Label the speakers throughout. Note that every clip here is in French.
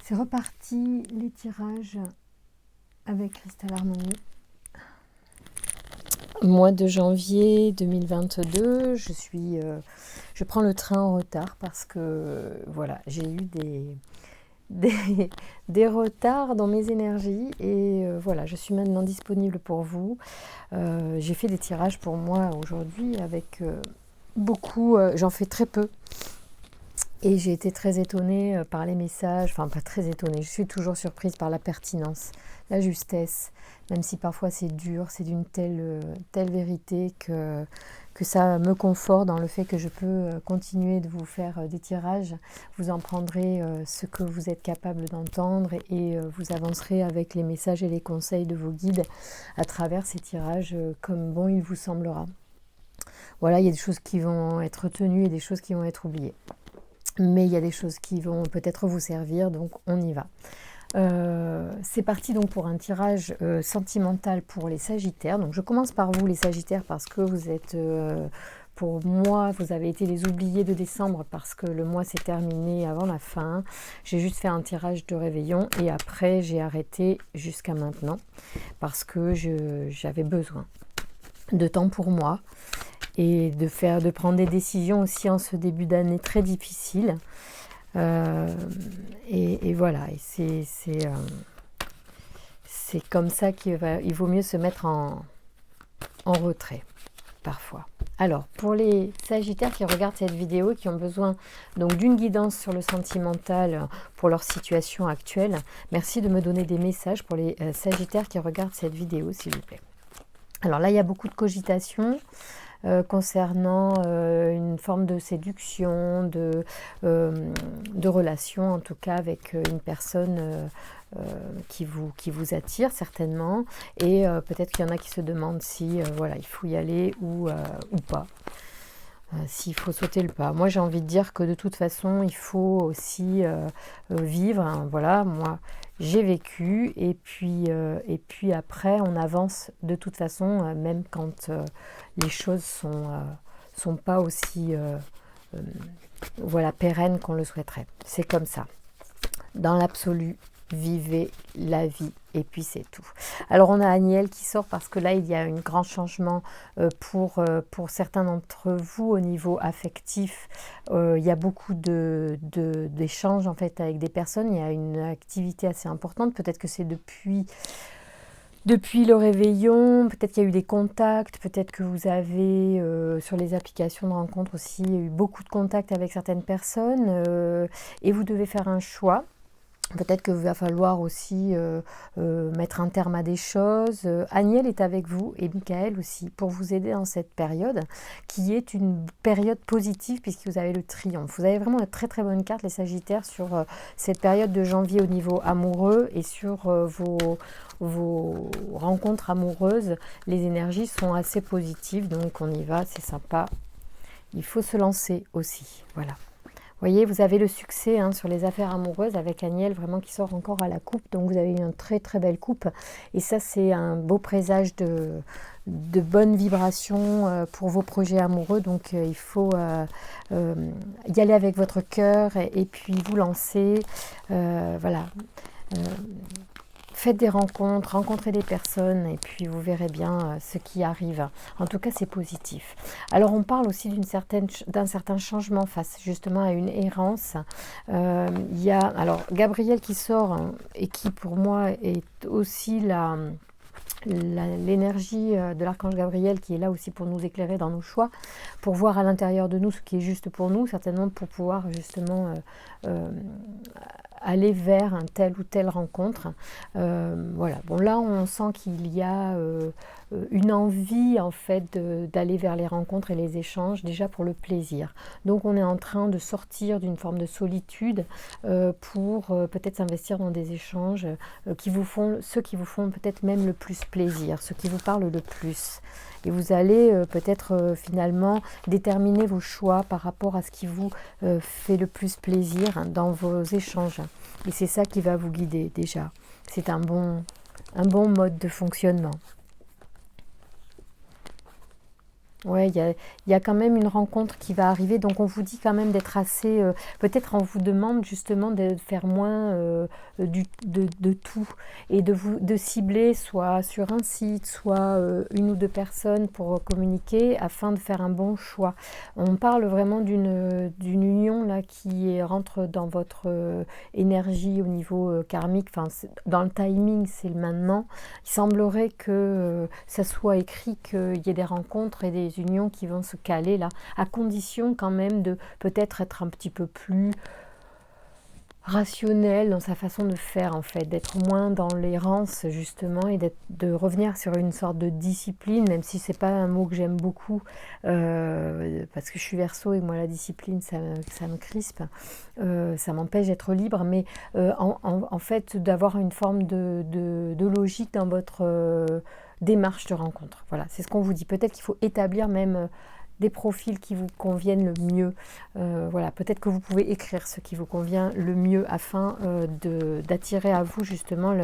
Speaker 1: C'est reparti les tirages avec Cristal Harmonie. Mois de janvier 2022, je prends le train en retard parce que voilà, j'ai eu des retards dans mes énergies et voilà, je suis maintenant disponible pour vous. J'ai fait des tirages pour moi aujourd'hui avec beaucoup, j'en fais très peu. Et j'ai été très étonnée par les messages, enfin pas très étonnée, je suis toujours surprise par la pertinence, la justesse, même si parfois c'est dur, c'est d'une telle vérité que ça me conforte dans le fait que je peux continuer de vous faire des tirages. Vous en prendrez ce que vous êtes capable d'entendre et vous avancerez avec les messages et les conseils de vos guides à travers ces tirages comme bon il vous semblera. Voilà, il y a des choses qui vont être retenues et des choses qui vont être oubliées. Mais il y a des choses qui vont peut-être vous servir, donc on y va. C'est parti donc pour un tirage sentimental pour les Sagittaires. Donc je commence par vous les Sagittaires parce que vous êtes, pour moi, vous avez été les oubliés de décembre parce que le mois s'est terminé avant la fin. J'ai juste fait un tirage de réveillon et après j'ai arrêté jusqu'à maintenant parce que j'avais besoin de temps pour moi. Et de prendre des décisions aussi en ce début d'année très difficile. Et voilà, et c'est comme ça qu'il vaut mieux se mettre en retrait, parfois. Alors, pour les Sagittaires qui regardent cette vidéo, qui ont besoin donc d'une guidance sur le sentimental pour leur situation actuelle, merci de me donner des messages pour les Sagittaires qui regardent cette vidéo, s'il vous plaît. Alors là, il y a beaucoup de cogitation. Concernant une forme de séduction, de relation en tout cas avec une personne qui vous attire certainement et peut-être qu'il y en a qui se demandent si voilà, il faut y aller ou pas. S'il faut sauter le pas. Moi, j'ai envie de dire que de toute façon, il faut aussi vivre. Hein, voilà, moi, j'ai vécu et puis après, on avance de toute façon, même quand les choses sont pas aussi voilà, pérennes qu'on le souhaiterait. C'est comme ça. Dans l'absolu, vivez la vie et puis c'est tout. Alors on a Aniel qui sort parce que là il y a un grand changement pour certains d'entre vous au niveau affectif. Il y a beaucoup d'échanges en fait avec des personnes, il y a une activité assez importante, peut-être que c'est depuis le réveillon, peut-être qu'il y a eu des contacts, peut-être que vous avez sur les applications de rencontres aussi eu beaucoup de contacts avec certaines personnes et vous devez faire un choix. Peut-être qu'il va falloir aussi mettre un terme à des choses. Aniel est avec vous et Michael aussi pour vous aider dans cette période qui est une période positive puisque vous avez le triomphe. Vous avez vraiment une très très bonne carte les Sagittaires sur cette période de janvier au niveau amoureux et sur vos rencontres amoureuses. Les énergies sont assez positives donc on y va, c'est sympa. Il faut se lancer aussi, voilà. Vous voyez, vous avez le succès hein, sur les affaires amoureuses avec Aniel vraiment qui sort encore à la coupe. Donc vous avez une très très belle coupe. Et ça c'est un beau présage de bonnes vibrations pour vos projets amoureux. Donc il faut y aller avec votre cœur et puis vous lancer. Voilà. Faites des rencontres, rencontrez des personnes et puis vous verrez bien ce qui arrive. En tout cas, c'est positif. Alors, on parle aussi d'un certain changement face justement à une errance. Il y a alors Gabriel qui sort et qui pour moi est aussi l'énergie de l'archange Gabriel qui est là aussi pour nous éclairer dans nos choix, pour voir à l'intérieur de nous ce qui est juste pour nous, certainement pour pouvoir justement aller vers un telle ou telle rencontre. Voilà. Bon, là, on sent qu'il y a une envie, en fait, d'aller vers les rencontres et les échanges, déjà pour le plaisir. Donc, on est en train de sortir d'une forme de solitude pour peut-être s'investir dans des échanges ceux qui vous font peut-être même le plus plaisir, ceux qui vous parlent le plus. Et vous allez peut-être finalement déterminer vos choix par rapport à ce qui vous fait le plus plaisir dans vos échanges. Et c'est ça qui va vous guider déjà. C'est un bon mode de fonctionnement. Ouais, il y a quand même une rencontre qui va arriver, donc on vous dit quand même d'être assez... peut-être on vous demande justement de faire moins de tout et de cibler soit sur un site, soit une ou deux personnes pour communiquer afin de faire un bon choix. On parle vraiment d'une union là qui rentre dans votre énergie au niveau karmique, enfin dans le timing, c'est le maintenant. Il semblerait que ça soit écrit qu'il y ait des rencontres et des unions qui vont se caler là, à condition quand même de peut-être être un petit peu plus rationnel dans sa façon de faire en fait, d'être moins dans l'errance justement et de revenir sur une sorte de discipline, même si c'est pas un mot que j'aime beaucoup parce que je suis Verseau et moi la discipline ça me crispe, ça m'empêche d'être libre, mais en fait d'avoir une forme de logique dans votre démarche de rencontre. Voilà, c'est ce qu'on vous dit. Peut-être qu'il faut établir même des profils qui vous conviennent le mieux. Voilà, peut-être que vous pouvez écrire ce qui vous convient le mieux afin d'attirer à vous justement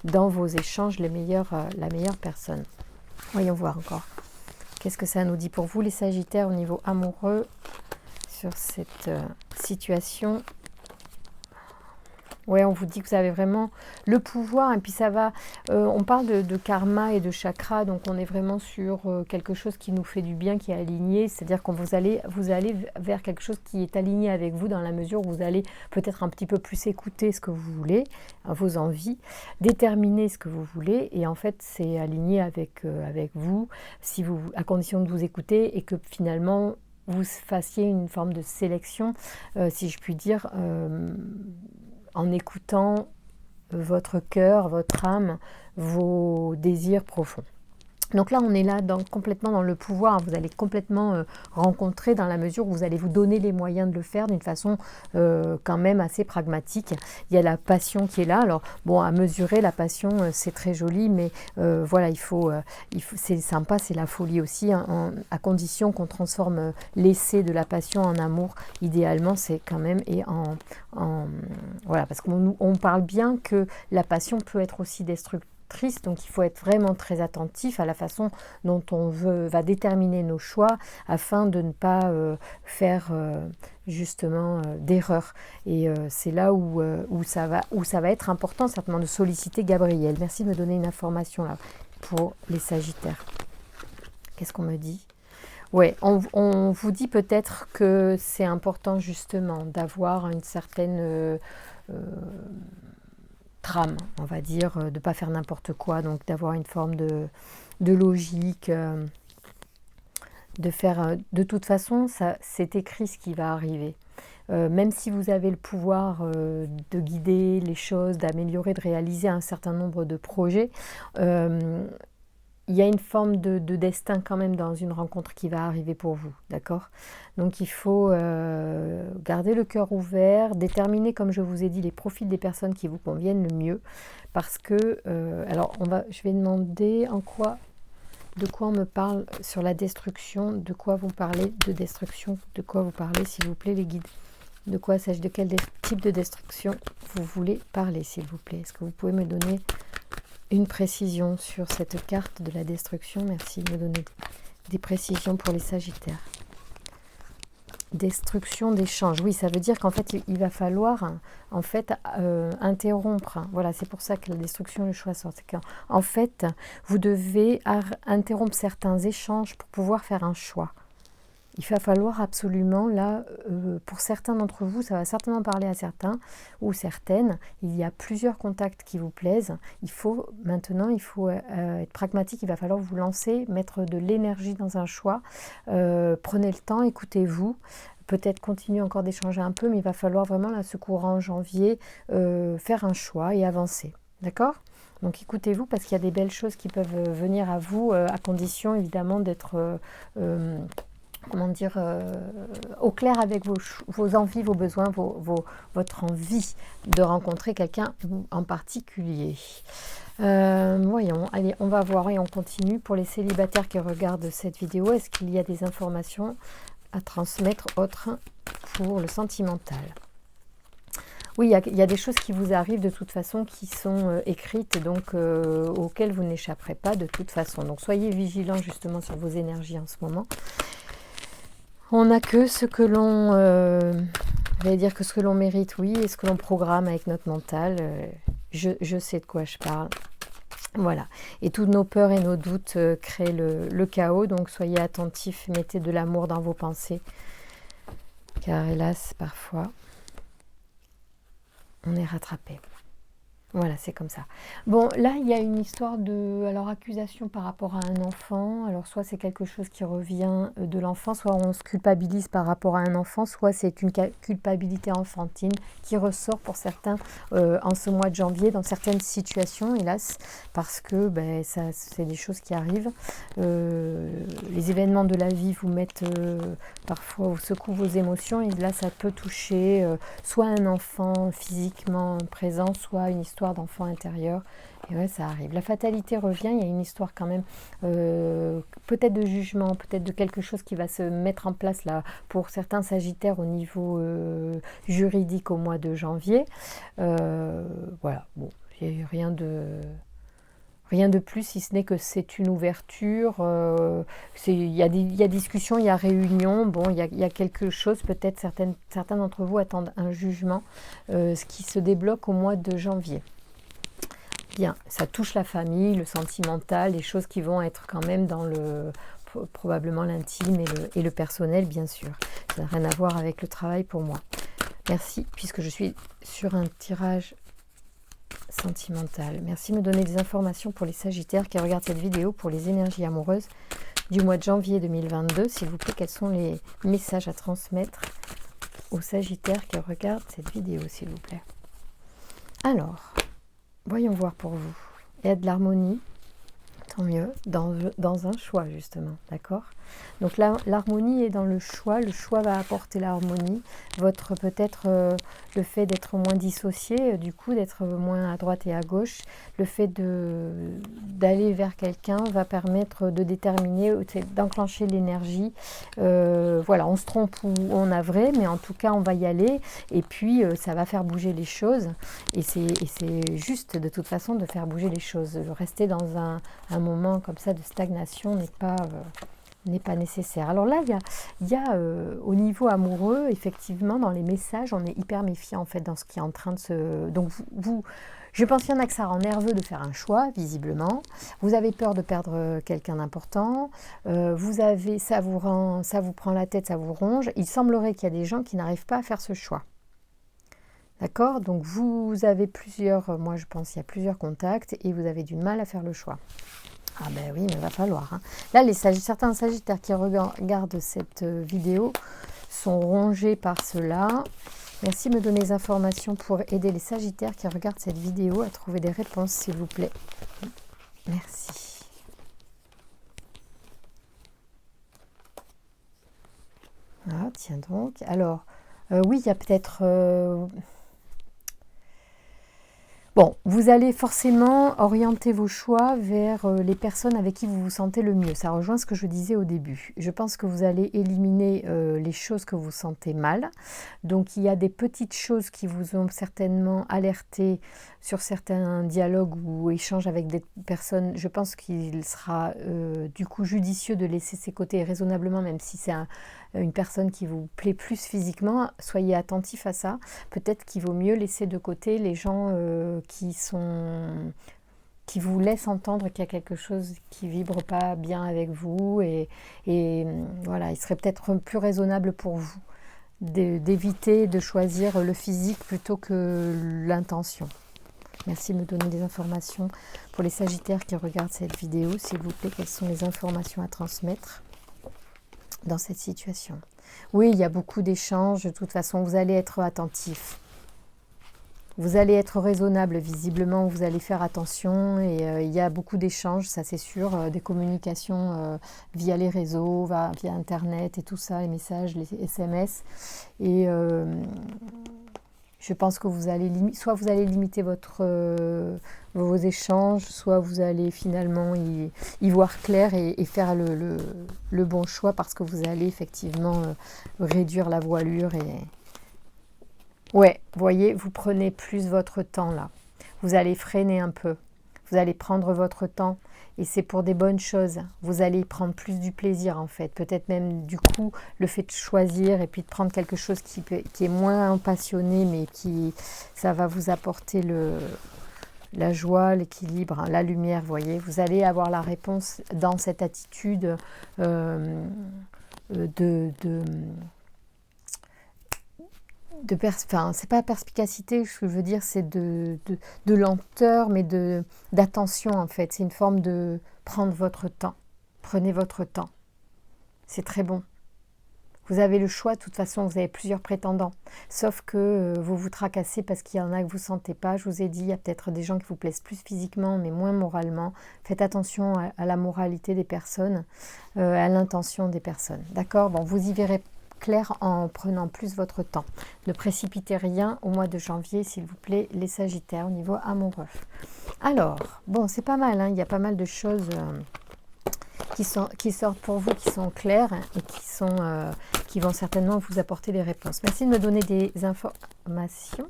Speaker 1: dans vos échanges la meilleure personne. Voyons voir encore. Qu'est-ce que ça nous dit pour vous les Sagittaires au niveau amoureux sur cette situation? Ouais, on vous dit que vous avez vraiment le pouvoir, et puis ça va, on parle de karma et de chakra, donc on est vraiment sur quelque chose qui nous fait du bien, qui est aligné, c'est-à-dire que vous allez vers quelque chose qui est aligné avec vous dans la mesure où vous allez peut-être un petit peu plus écouter ce que vous voulez, vos envies, déterminer ce que vous voulez, et en fait c'est aligné avec vous, à condition de vous écouter et que finalement vous fassiez une forme de sélection, si je puis dire, en écoutant votre cœur, votre âme, vos désirs profonds. Donc là, on est là complètement dans le pouvoir. Vous allez complètement rencontrer dans la mesure où vous allez vous donner les moyens de le faire d'une façon quand même assez pragmatique. Il y a la passion qui est là. Alors, bon, à mesurer, la passion, c'est très joli, mais voilà, c'est sympa, c'est la folie aussi, hein, à condition qu'on transforme l'essai de la passion en amour. Idéalement, c'est quand même, voilà, parce qu'on parle bien que la passion peut être aussi destructrice. Donc il faut être vraiment très attentif à la façon dont on va déterminer nos choix afin de ne pas faire justement d'erreur. Et c'est là où ça va être important certainement de solliciter Gabriel. Merci de me donner une information là pour les Sagittaires. Qu'est-ce qu'on me dit ? Ouais, on vous dit peut-être que c'est important justement d'avoir une certaine trame, on va dire, de ne pas faire n'importe quoi, donc d'avoir une forme de logique, de faire... de toute façon, c'est écrit ce qui va arriver. Même si vous avez le pouvoir de guider les choses, d'améliorer, de réaliser un certain nombre de projets, il y a une forme de destin quand même dans une rencontre qui va arriver pour vous, d'accord? Donc il faut garder le cœur ouvert, déterminer, comme je vous ai dit, les profils des personnes qui vous conviennent le mieux, parce que, alors je vais demander de quoi on me parle sur la destruction, de quoi vous parlez de destruction, de quoi vous parlez, s'il vous plaît, les guides. De quoi s'agit-il, de quel type de destruction vous voulez parler, s'il vous plaît? Est-ce que vous pouvez me donner une précision sur cette carte de la destruction? Merci de me donner des précisions pour les Sagittaires. Destruction d'échange. Oui, ça veut dire qu'en fait, il va falloir en fait interrompre. Voilà, c'est pour ça que la destruction, le choix sort. C'est qu'en fait, vous devez interrompre certains échanges pour pouvoir faire un choix. Il va falloir absolument, là, pour certains d'entre vous, ça va certainement parler à certains ou certaines, il y a plusieurs contacts qui vous plaisent. Maintenant, il faut être pragmatique, il va falloir vous lancer, mettre de l'énergie dans un choix. Prenez le temps, écoutez-vous. Peut-être continuer encore d'échanger un peu, mais il va falloir vraiment, là, ce courant janvier, faire un choix et avancer. D'accord ? Donc écoutez-vous, parce qu'il y a des belles choses qui peuvent venir à vous, à condition évidemment d'être... comment dire, au clair avec vos envies, vos besoins, votre envie de rencontrer quelqu'un en particulier. Voyons, allez, on va voir et on continue. Pour les célibataires qui regardent cette vidéo, est-ce qu'il y a des informations à transmettre autres pour le sentimental? Oui, il y a des choses qui vous arrivent de toute façon qui sont écrites, donc auxquelles vous n'échapperez pas de toute façon. Donc soyez vigilants justement sur vos énergies en ce moment. On n'a que ce que l'on... j'allais dire que ce que l'on mérite, oui, et ce que l'on programme avec notre mental. Je sais de quoi je parle. Voilà. Et toutes nos peurs et nos doutes créent le chaos. Donc soyez attentifs, mettez de l'amour dans vos pensées. Car hélas, parfois, on est rattrapé. Voilà, c'est comme ça. Bon, là, il y a une histoire de... Alors, accusation par rapport à un enfant. Alors, soit c'est quelque chose qui revient de l'enfant, soit on se culpabilise par rapport à un enfant, soit c'est une culpabilité enfantine qui ressort pour certains en ce mois de janvier, dans certaines situations, hélas, parce que ben, ça, c'est des choses qui arrivent. Les événements de la vie vous mettent parfois, vous secouent vos émotions, et là, ça peut toucher soit un enfant physiquement présent, soit une histoire d'enfant intérieur. Et ouais, ça arrive. La fatalité revient, il y a une histoire quand même, peut-être de jugement, peut-être de quelque chose qui va se mettre en place là pour certains sagittaires au niveau juridique au mois de janvier. Voilà, bon, il n'y a rien de plus, si ce n'est que c'est une ouverture. Il y a discussion, il y a réunion. Bon, il y a quelque chose, peut-être certains d'entre vous attendent un jugement, ce qui se débloque au mois de janvier. Bien, ça touche la famille, le sentimental, les choses qui vont être quand même dans probablement l'intime et le personnel, bien sûr. Ça n'a rien à voir avec le travail pour moi. Merci, puisque je suis sur un tirage sentimental. Merci de me donner des informations pour les Sagittaires qui regardent cette vidéo pour les énergies amoureuses du mois de janvier 2022. S'il vous plaît, quels sont les messages à transmettre aux Sagittaires qui regardent cette vidéo, s'il vous plaît. Alors, voyons voir pour vous. Il y a de l'harmonie, tant mieux, dans un choix justement, d'accord? Donc là, l'harmonie est dans le choix va apporter l'harmonie. Votre peut-être le fait d'être moins dissocié, du coup d'être moins à droite et à gauche, le fait d'aller vers quelqu'un va permettre de déterminer, d'enclencher l'énergie. Voilà, on se trompe ou on a vrai, mais en tout cas on va y aller, et puis ça va faire bouger les choses, et c'est juste de toute façon de faire bouger les choses. Rester dans un moment comme ça de stagnation n'est pas nécessaire. Alors là, il y a au niveau amoureux, effectivement, dans les messages, on est hyper méfiant en fait dans ce qui est en train de se... Donc je pense qu'il y en a que ça rend nerveux de faire un choix, visiblement. Vous avez peur de perdre quelqu'un d'important. Ça vous prend la tête, ça vous ronge. Il semblerait qu'il y a des gens qui n'arrivent pas à faire ce choix. D'accord? Donc vous avez moi je pense qu'il y a plusieurs contacts et vous avez du mal à faire le choix. Ah ben oui, mais il va falloir. Hein. Là, certains Sagittaires qui regardent cette vidéo sont rongés par cela. Merci de me donner des informations pour aider les Sagittaires qui regardent cette vidéo à trouver des réponses, s'il vous plaît. Merci. Ah, tiens donc. Alors, oui, il y a peut-être... Bon, vous allez forcément orienter vos choix vers les personnes avec qui vous vous sentez le mieux. Ça rejoint ce que je disais au début. Je pense que vous allez éliminer les choses que vous sentez mal. Donc, il y a des petites choses qui vous ont certainement alerté sur certains dialogues ou échanges avec des personnes. Je pense qu'il sera du coup judicieux de laisser ces côtés raisonnablement, même si c'est une personne qui vous plaît plus physiquement. Soyez attentif à ça. Peut-être qu'il vaut mieux laisser de côté les gens qui vous laissent entendre qu'il y a quelque chose qui vibre pas bien avec vous, et voilà, il serait peut-être plus raisonnable pour vous d'éviter de choisir le physique plutôt que l'intention. Merci de me donner des informations pour les Sagittaires qui regardent cette vidéo, s'il vous plaît. Quelles sont les informations à transmettre dans cette situation? Oui, il y a beaucoup d'échanges. De toute façon, vous allez être attentif. Vous allez être raisonnable, visiblement, vous allez faire attention, et il y a beaucoup d'échanges, ça c'est sûr, des communications via les réseaux, via Internet et tout ça, les messages, les SMS. Et je pense que soit vous allez limiter vos échanges, soit vous allez finalement y voir clair et faire le bon choix, parce que vous allez effectivement réduire la voilure Ouais, vous voyez, vous prenez plus votre temps là. Vous allez freiner un peu. Vous allez prendre votre temps. Et c'est pour des bonnes choses. Vous allez y prendre plus du plaisir en fait. Peut-être même du coup, le fait de choisir et puis de prendre quelque chose qui est moins passionné, mais ça va vous apporter la joie, l'équilibre, hein, la lumière, vous voyez. Vous allez avoir la réponse dans cette attitude enfin, c'est pas perspicacité, ce que je veux dire, c'est de lenteur, mais d'attention en fait. C'est une forme de prendre votre temps. Prenez votre temps. C'est très bon. Vous avez le choix, de toute façon, vous avez plusieurs prétendants. Sauf que vous vous tracassez parce qu'il y en a que vous ne sentez pas. Je vous ai dit, il y a peut-être des gens qui vous plaisent plus physiquement, mais moins moralement. Faites attention à la moralité des personnes, à l'intention des personnes. D'accord? Bon, vous y verrez clair en prenant plus votre temps. Ne précipitez rien au mois de janvier, s'il vous plaît, les Sagittaires, au niveau amoureux. Alors, bon, c'est pas mal, hein, il y a pas mal de choses qui sortent pour vous, qui sont claires et qui vont certainement vous apporter des réponses. Merci de me donner des informations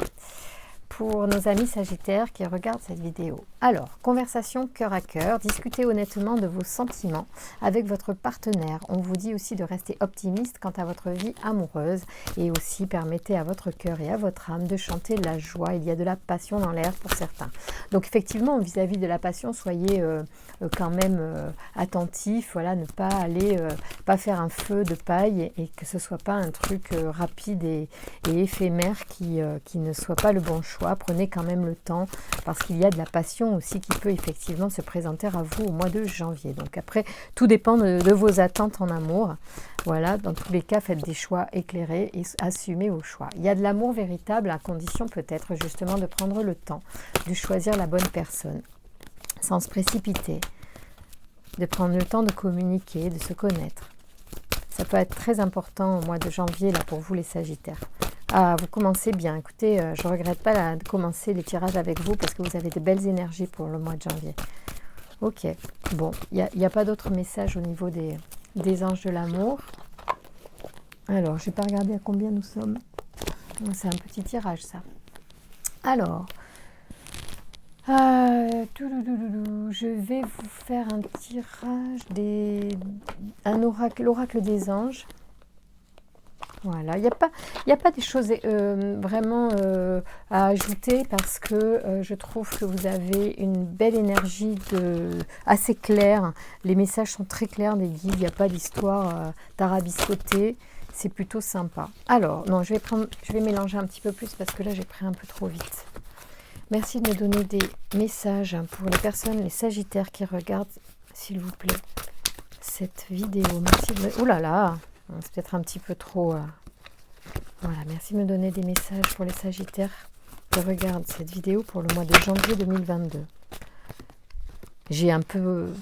Speaker 1: pour nos amis Sagittaires qui regardent cette vidéo. Alors, conversation cœur à cœur, discutez honnêtement de vos sentiments avec votre partenaire. On vous dit aussi de rester optimiste quant à votre vie amoureuse et aussi permettez à votre cœur et à votre âme de chanter la joie. Il y a de la passion dans l'air pour certains. Donc effectivement, vis-à-vis de la passion, soyez quand même attentif, voilà, ne pas aller, pas faire un feu de paille et que ce soit pas un truc rapide et éphémère qui ne soit pas le bon choix. Prenez quand même le temps parce qu'il y a de la passion aussi qui peut effectivement se présenter à vous au mois de janvier. Donc après, tout dépend de vos attentes en amour. Voilà, dans tous les cas, faites des choix éclairés et assumez vos choix. Il y a de l'amour véritable à condition peut-être justement de prendre le temps de choisir la bonne personne sans se précipiter, de prendre le temps de communiquer, de se connaître. Ça peut être très important au mois de janvier là pour vous les Sagittaires. Ah, vous commencez bien. Écoutez, je ne regrette pas de commencer les tirages avec vous parce que vous avez de belles énergies pour le mois de janvier. Ok, bon, il n'y a pas d'autres messages au niveau des anges de l'amour. Alors, je n'ai pas regardé à combien nous sommes. C'est un petit tirage, ça. Alors, je vais vous faire un tirage l'oracle des anges. Voilà, il n'y a pas des choses vraiment à ajouter parce que je trouve que vous avez une belle énergie assez claire. Les messages sont très clairs des guides, il n'y a pas d'histoire tarabiscotée. C'est plutôt sympa. Alors, non, je vais mélanger un petit peu plus parce que là, j'ai pris un peu trop vite. Merci de me donner des messages pour les personnes, les Sagittaires qui regardent, s'il vous plaît, cette vidéo. Merci de... Ouh là là, c'est peut-être un petit peu trop... Voilà, merci de me donner des messages pour les Sagittaires qui regardent cette vidéo pour le mois de janvier 2022. J'ai un peu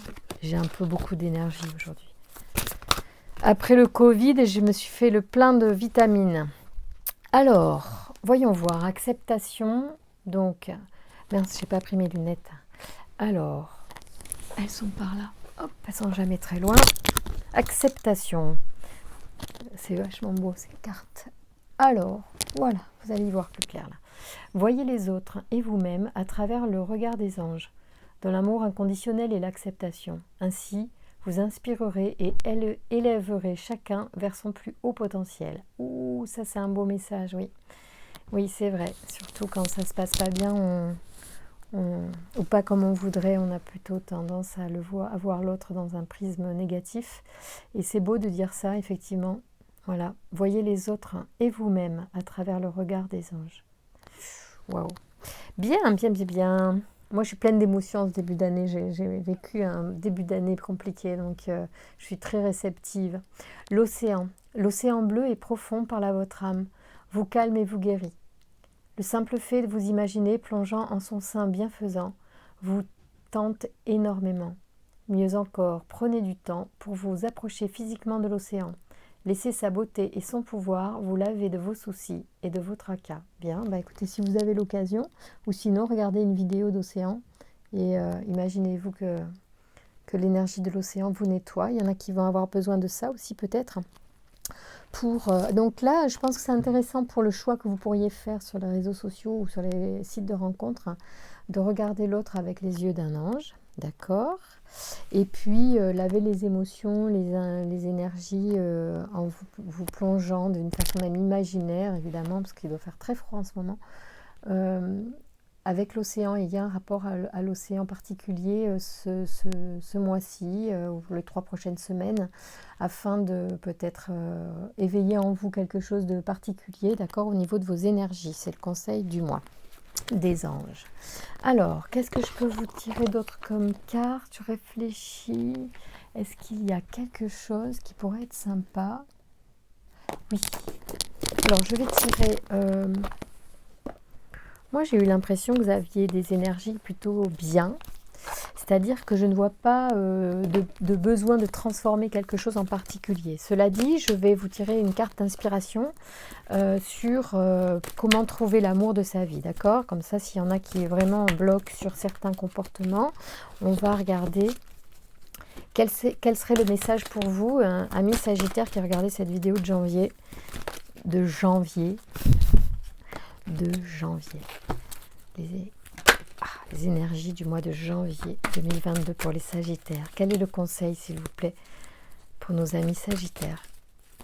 Speaker 1: beaucoup d'énergie aujourd'hui. Après le Covid, je me suis fait le plein de vitamines. Alors, voyons voir. Acceptation. Donc, mince, j'ai pas pris mes lunettes. Alors, elles sont par là. Hop, elles sont jamais très loin. Acceptation. C'est vachement beau ces cartes. Alors, voilà, vous allez y voir plus clair là. Voyez les autres et vous-même à travers le regard des anges, dans l'amour inconditionnel et l'acceptation. Ainsi, vous inspirerez et élèverez chacun vers son plus haut potentiel. Ouh, ça c'est un beau message, oui. Oui, c'est vrai. Surtout quand ça se passe pas bien, ou pas comme on voudrait, on a plutôt tendance à voir l'autre dans un prisme négatif. Et c'est beau de dire ça, effectivement. Voilà, voyez les autres et vous-même à travers le regard des anges. Waouh. Bien, bien, bien, bien. Moi, je suis pleine d'émotions en ce début d'année. J'ai vécu un début d'année compliqué, donc je suis très réceptive. L'océan. L'océan bleu est profond par la votre âme. Vous calme et vous guérit. Le simple fait de vous imaginer plongeant en son sein bienfaisant vous tente énormément. Mieux encore, prenez du temps pour vous approcher physiquement de l'océan. Laissez sa beauté et son pouvoir vous laver de vos soucis et de vos tracas. Bien, bah écoutez, si vous avez l'occasion, ou sinon, regardez une vidéo d'océan et imaginez-vous que l'énergie de l'océan vous nettoie. Il y en a qui vont avoir besoin de ça aussi peut-être. pour... donc là, je pense que c'est intéressant pour le choix que vous pourriez faire sur les réseaux sociaux ou sur les sites de rencontres, hein, de regarder l'autre avec les yeux d'un ange, d'accord? Et puis, laver les émotions, les énergies en vous plongeant d'une façon même imaginaire, évidemment, parce qu'il doit faire très froid en ce moment, avec l'océan. Il y a un rapport à l'océan particulier ce mois-ci, ou les 3 prochaines semaines, afin de peut-être éveiller en vous quelque chose de particulier, d'accord, au niveau de vos énergies. C'est le conseil du mois des anges. Alors, qu'est-ce que je peux vous tirer d'autre comme carte? Tu réfléchis. Est-ce qu'il y a quelque chose qui pourrait être sympa? Oui. Alors, je vais tirer... moi, j'ai eu l'impression que vous aviez des énergies plutôt bien. C'est-à-dire que je ne vois pas de besoin de transformer quelque chose en particulier. Cela dit, je vais vous tirer une carte d'inspiration sur comment trouver l'amour de sa vie, d'accord? Comme ça, s'il y en a qui est vraiment en bloc sur certains comportements, on va regarder quel serait le message pour vous, ami Sagittaire qui regardait cette vidéo de janvier. Les énergies du mois de janvier 2022 pour les Sagittaires. Quel est le conseil, s'il vous plaît, pour nos amis Sagittaires?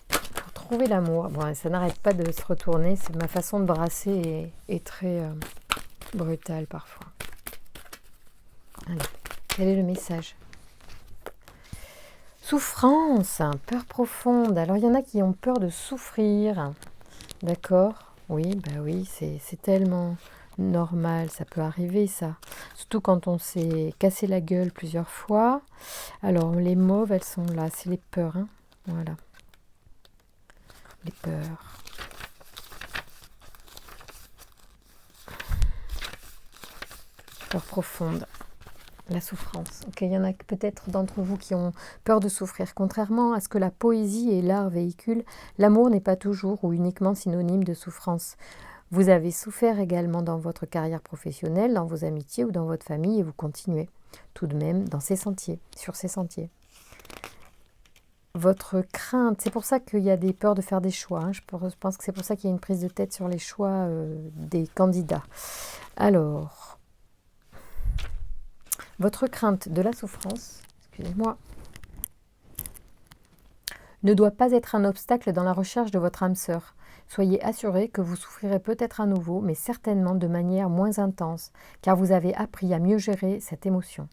Speaker 1: Pour trouver l'amour, bon, ça n'arrête pas de se retourner, c'est ma façon de brasser est très brutale parfois. Alors, quel est le message? Souffrance, peur profonde. Alors, il y en a qui ont peur de souffrir, d'accord? Oui, bah oui, c'est tellement... normal, ça peut arriver ça, surtout quand on s'est cassé la gueule plusieurs fois. Alors les mauves, elles sont là, c'est les peurs, hein. Voilà, les peurs. Peur profonde, la souffrance. Ok, il y en a peut-être d'entre vous qui ont peur de souffrir. Contrairement à ce que la poésie et l'art véhiculent, l'amour n'est pas toujours ou uniquement synonyme de souffrance. Vous avez souffert également dans votre carrière professionnelle, dans vos amitiés ou dans votre famille et vous continuez tout de même dans ces sentiers, sur ces sentiers. Votre crainte, c'est pour ça qu'il y a des peurs de faire des choix, hein. Je pense que c'est pour ça qu'il y a une prise de tête sur les choix des candidats. Alors, votre crainte de la souffrance, excusez-moi, ne doit pas être un obstacle dans la recherche de votre âme sœur. Soyez assurés que vous souffrirez peut-être à nouveau, mais certainement de manière moins intense, car vous avez appris à mieux gérer cette émotion.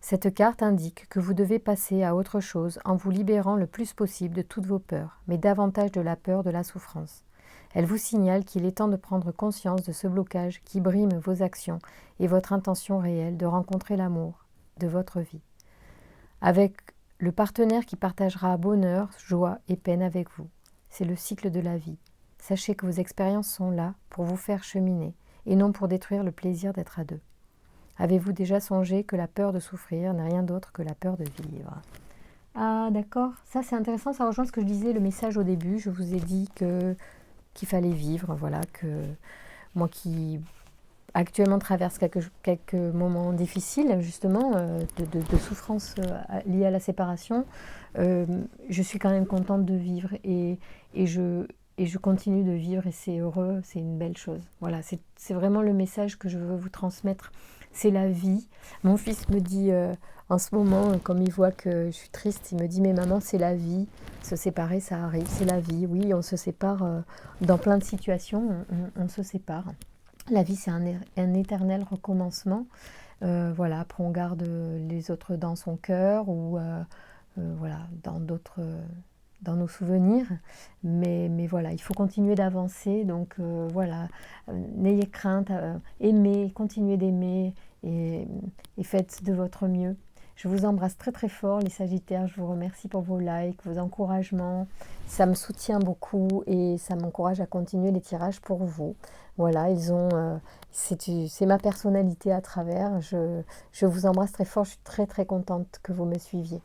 Speaker 1: Cette carte indique que vous devez passer à autre chose en vous libérant le plus possible de toutes vos peurs, mais davantage de la peur de la souffrance. Elle vous signale qu'il est temps de prendre conscience de ce blocage qui brime vos actions et votre intention réelle de rencontrer l'amour de votre vie. Avec le partenaire qui partagera bonheur, joie et peine avec vous. C'est le cycle de la vie. Sachez que vos expériences sont là pour vous faire cheminer et non pour détruire le plaisir d'être à deux. Avez-vous déjà songé que la peur de souffrir n'est rien d'autre que la peur de vivre? Ah d'accord, ça c'est intéressant, ça rejoint ce que je disais, le message au début. Je vous ai dit qu'il fallait vivre, voilà, que moi qui actuellement traverse quelques moments difficiles, justement, de souffrance liée à la séparation, je suis quand même contente de vivre et je continue de vivre et c'est heureux, c'est une belle chose. Voilà, c'est vraiment le message que je veux vous transmettre. C'est la vie. Mon fils me dit en ce moment, comme il voit que je suis triste, il me dit « Mais maman, c'est la vie. Se séparer, ça arrive, c'est la vie. » Oui, on se sépare dans plein de situations, on se sépare. La vie, c'est un éternel recommencement. Voilà, après, on garde les autres dans son cœur ou voilà, dans nos souvenirs. Mais voilà, il faut continuer d'avancer. Donc voilà, n'ayez crainte, aimez, continuez d'aimer et faites de votre mieux. Je vous embrasse très très fort les Sagittaires, je vous remercie pour vos likes, vos encouragements, ça me soutient beaucoup et ça m'encourage à continuer les tirages pour vous. Voilà, c'est ma personnalité à travers, je vous embrasse très fort, je suis très très contente que vous me suiviez.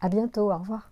Speaker 1: À bientôt, au revoir.